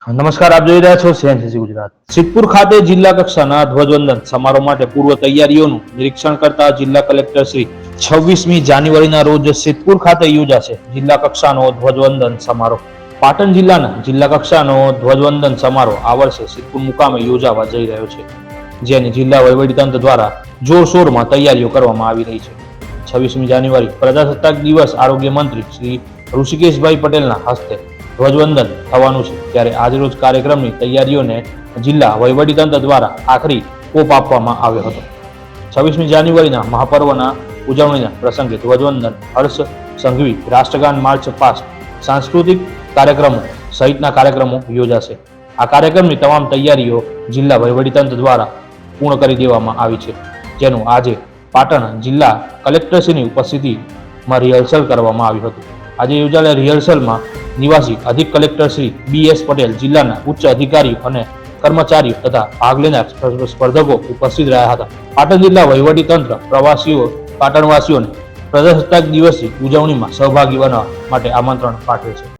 નમસ્કાર, આપ જોઈ રહ્યા છો સીએનસીસી ગુજરાત. સિદ્ધપુર ખાતે જિલ્લા કક્ષાના ધ્વજવંદન સમારોહ માટે પૂર્વ તૈયારીઓનું નિરીક્ષણ કરતા જિલ્લા કલેક્ટર શ્રી 26મી જાન્યુઆરીના રોજ સિદ્ધપુર ખાતે યોજાશે જિલ્લા કક્ષાનો ધ્વજવંદન સમારોહ. પાટણ જિલ્લાના જિલ્લા કક્ષાનો ધ્વજવંદન સમારોહ આ વર્ષે સિદ્ધપુર મુકામે યોજાવા જઈ રહ્યો છે, જેની જિલ્લા વહીવટીતંત્ર દ્વારા જોરશોરમાં તૈયારીઓ કરવામાં આવી રહી છે. 26મી જાન્યુઆરી પ્રજાસત્તાક દિવસ આરોગ્ય મંત્રી શ્રી ઋષિકેશભાઈ પટેલના હસ્તે ધ્વજવંદન થવાનું છે, ત્યારે આજરોજ કાર્યક્રમની તૈયારીઓને જિલ્લા વહીવટીતંત્ર દ્વારા આખરી ઓપ આપવામાં આવ્યો હતો. 26મી જાન્યુઆરીના મહાપર્વના ઉજવણીના પ્રસંગે ધ્વજવંદન, હર્ષ સંઘવી, રાષ્ટ્રગાન, માર્ચ પાસ્ટ, સાંસ્કૃતિક કાર્યક્રમો સહિતના કાર્યક્રમો યોજાશે. આ કાર્યક્રમની તમામ તૈયારીઓ જિલ્લા વહીવટીતંત્ર દ્વારા પૂર્ણ કરી દેવામાં આવી છે, જેનું આજે પાટણ જિલ્લા કલેક્ટરશ્રીની ઉપસ્થિતિમાં રિહર્સલ કરવામાં આવ્યું હતું. આજે યોજાયેલા રિહર્સલમાં નિવાસી અધિક કલેક્ટર શ્રી BS પટેલ, જિલ્લાના ઉચ્ચ અધિકારીઓ અને કર્મચારીઓ તથા ભાગ લેનાર સ્પર્ધકો ઉપસ્થિત રહ્યા હતા. પાટણ જિલ્લા વહીવટીતંત્ર પાટણવાસીઓને પ્રજાસત્તાક દિવસની ઉજવણીમાં સહભાગી બનવા માટે આમંત્રણ પાઠવે છે.